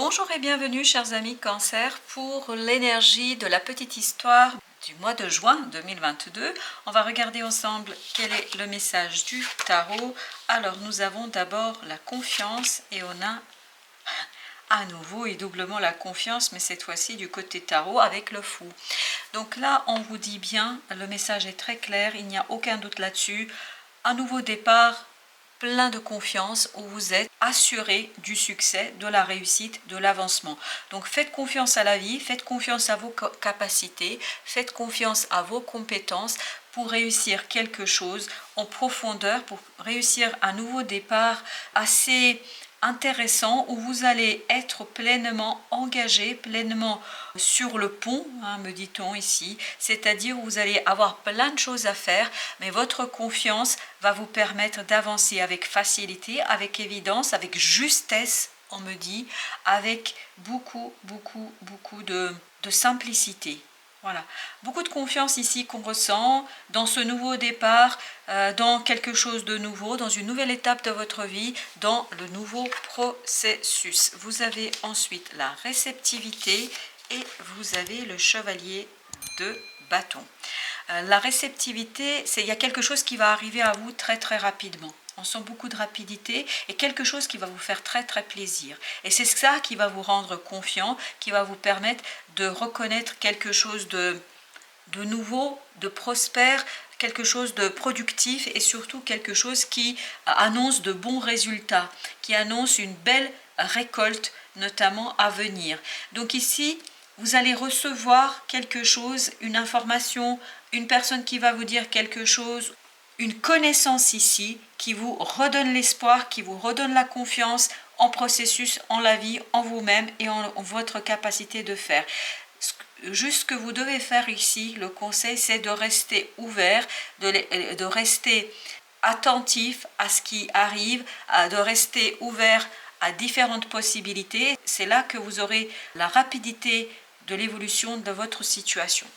Bonjour et bienvenue chers amis Cancer pour l'énergie de la petite histoire du mois de juin 2022. On va regarder ensemble quel est le message du tarot. Alors nous avons d'abord la confiance et on a à nouveau et doublement la confiance, mais cette fois-ci du côté tarot avec le fou. Donc là on vous dit bien, le message est très clair, il n'y a aucun doute là-dessus. Un nouveau départ, plein de confiance, où vous êtes assuré du succès, de la réussite, de l'avancement. Donc faites confiance à la vie, faites confiance à vos capacités, faites confiance à vos compétences pour réussir quelque chose en profondeur, pour réussir un nouveau départ assez intéressant où vous allez être pleinement engagé, pleinement sur le pont, me dit-on ici, c'est-à-dire vous allez avoir plein de choses à faire, mais votre confiance va vous permettre d'avancer avec facilité, avec évidence, avec justesse, on me dit, avec beaucoup de simplicité. Voilà, beaucoup de confiance ici qu'on ressent dans ce nouveau départ, dans quelque chose de nouveau, dans une nouvelle étape de votre vie, dans le nouveau processus. Vous avez ensuite la réceptivité et vous avez le chevalier de bâton. La réceptivité, il y a quelque chose qui va arriver à vous très rapidement. On sent beaucoup de rapidité et quelque chose qui va vous faire très plaisir. Et c'est ça qui va vous rendre confiant, qui va vous permettre de reconnaître quelque chose de nouveau, de prospère, quelque chose de productif et surtout quelque chose qui annonce de bons résultats, qui annonce une belle récolte notamment à venir. Donc ici, vous allez recevoir quelque chose, une information, une personne qui va vous dire quelque chose, une connaissance ici qui vous redonne l'espoir, qui vous redonne la confiance en processus, en la vie, en vous-même et en votre capacité de faire. Juste ce que vous devez faire ici, le conseil, c'est de rester ouvert, de rester attentif à ce qui arrive, de rester ouvert à différentes possibilités. C'est là que vous aurez la rapidité de l'évolution de votre situation.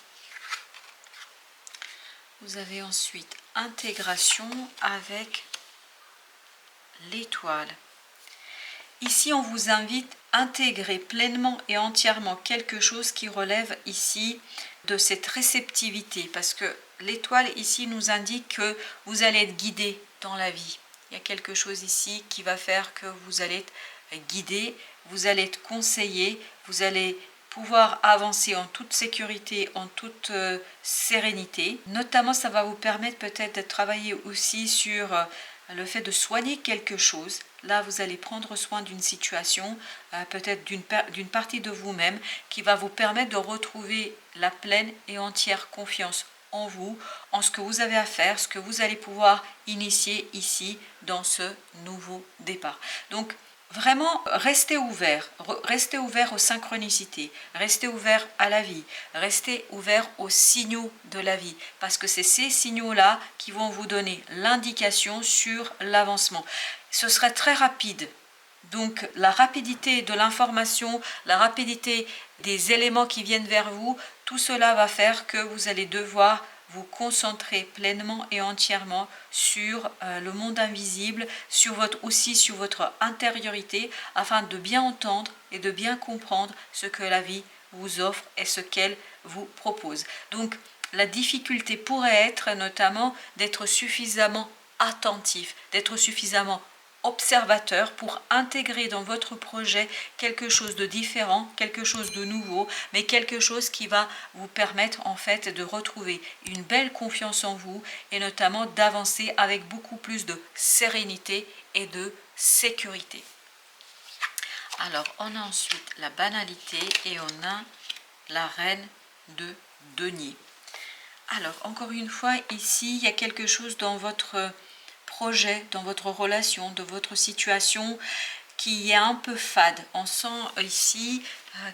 Vous avez ensuite intégration avec l'étoile. Ici, on vous invite à intégrer pleinement et entièrement quelque chose qui relève ici de cette réceptivité, parce que l'étoile ici nous indique que vous allez être guidé dans la vie. Il y a quelque chose ici qui va faire que vous allez être guidé, vous allez être conseillé, vous allez pouvoir avancer en toute sécurité, en toute sérénité. Notamment, ça va vous permettre peut-être de travailler aussi sur le fait de soigner quelque chose. Là, vous allez prendre soin d'une situation, peut-être d'une partie de vous-même, qui va vous permettre de retrouver la pleine et entière confiance en vous, en ce que vous avez à faire, ce que vous allez pouvoir initier ici dans ce nouveau départ. Donc, vraiment, restez ouvert aux synchronicités, restez ouvert à la vie, restez ouvert aux signaux de la vie, parce que c'est ces signaux-là qui vont vous donner l'indication sur l'avancement. Ce serait très rapide, donc la rapidité de l'information, la rapidité des éléments qui viennent vers vous, tout cela va faire que vous allez devoir vous concentrer pleinement et entièrement sur le monde invisible, aussi sur votre intériorité, afin de bien entendre et de bien comprendre ce que la vie vous offre et ce qu'elle vous propose. Donc la difficulté pourrait être notamment d'être suffisamment attentif, d'être suffisamment observateur pour intégrer dans votre projet quelque chose de différent, quelque chose de nouveau, mais quelque chose qui va vous permettre en fait de retrouver une belle confiance en vous et notamment d'avancer avec beaucoup plus de sérénité et de sécurité. Alors on a ensuite la banalité et on a la reine de denier. Alors encore une fois ici il y a quelque chose dans votre projet, dans votre relation, de votre situation qui est un peu fade. On sent ici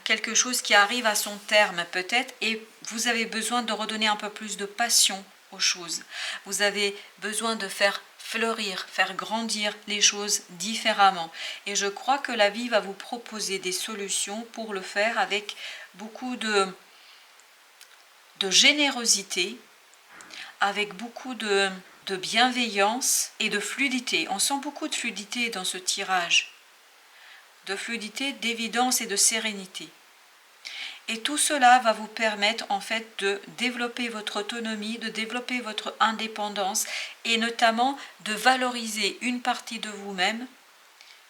quelque chose qui arrive à son terme peut-être et vous avez besoin de redonner un peu plus de passion aux choses. Vous avez besoin de faire fleurir, faire grandir les choses différemment. Et je crois que la vie va vous proposer des solutions pour le faire avec beaucoup de générosité, avec beaucoup de bienveillance et de fluidité. On sent beaucoup de fluidité dans ce tirage. de fluidité, d'évidence et de sérénité. Et tout cela va vous permettre en fait de développer votre autonomie, de développer votre indépendance et notamment de valoriser une partie de vous-même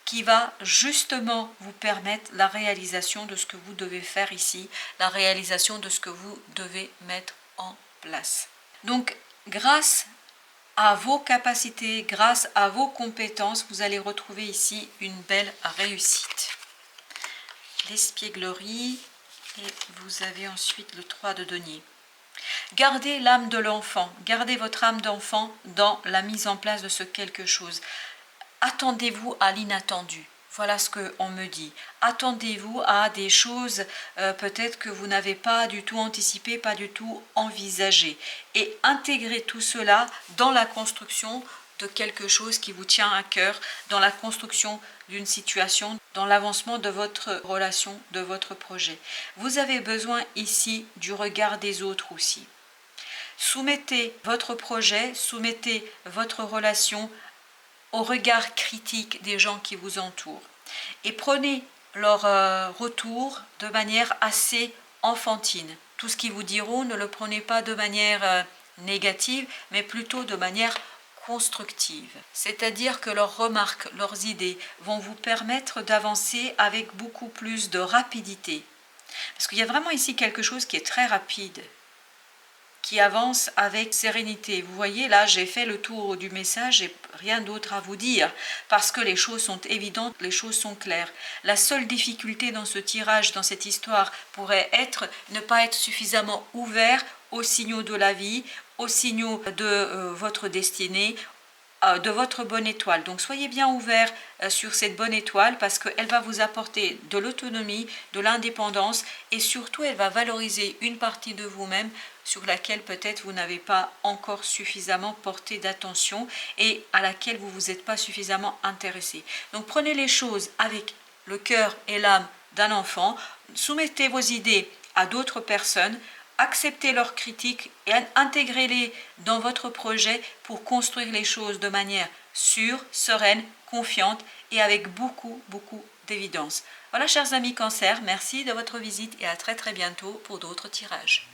qui va justement vous permettre la réalisation de ce que vous devez faire ici, la réalisation de ce que vous devez mettre en place. Donc, grâce à vos capacités, grâce à vos compétences, vous allez retrouver ici une belle réussite. L'espièglerie, et vous avez ensuite le 3 de denier. Gardez l'âme de l'enfant, gardez votre âme d'enfant dans la mise en place de ce quelque chose. Attendez-vous à l'inattendu. Voilà ce qu'on me dit. Attendez-vous à des choses peut-être que vous n'avez pas du tout anticipé, pas du tout envisagé. Et intégrez tout cela dans la construction de quelque chose qui vous tient à cœur, dans la construction d'une situation, dans l'avancement de votre relation, de votre projet. Vous avez besoin ici du regard des autres aussi. Soumettez votre projet, soumettez votre relation au regard critique des gens qui vous entourent et prenez leur retour de manière assez enfantine. Tout ce qu'ils vous diront, ne le prenez pas de manière négative, mais plutôt de manière constructive. C'est-à-dire que leurs remarques, leurs idées vont vous permettre d'avancer avec beaucoup plus de rapidité. Parce qu'il y a vraiment ici quelque chose qui est très rapide, qui avance avec sérénité. Vous voyez, là, j'ai fait le tour du message, j'ai rien d'autre à vous dire, parce que les choses sont évidentes, les choses sont claires. La seule difficulté dans ce tirage, dans cette histoire, pourrait être ne pas être suffisamment ouvert aux signaux de la vie, aux signaux de votre destinée, de votre bonne étoile. Donc soyez bien ouverts sur cette bonne étoile parce qu'elle va vous apporter de l'autonomie, de l'indépendance et surtout elle va valoriser une partie de vous-même sur laquelle peut-être vous n'avez pas encore suffisamment porté d'attention et à laquelle vous ne vous êtes pas suffisamment intéressé. Donc prenez les choses avec le cœur et l'âme d'un enfant, soumettez vos idées à d'autres personnes, acceptez leurs critiques et intégrez-les dans votre projet pour construire les choses de manière sûre, sereine, confiante et avec beaucoup d'évidence. Voilà chers amis Cancer, merci de votre visite et à très bientôt pour d'autres tirages.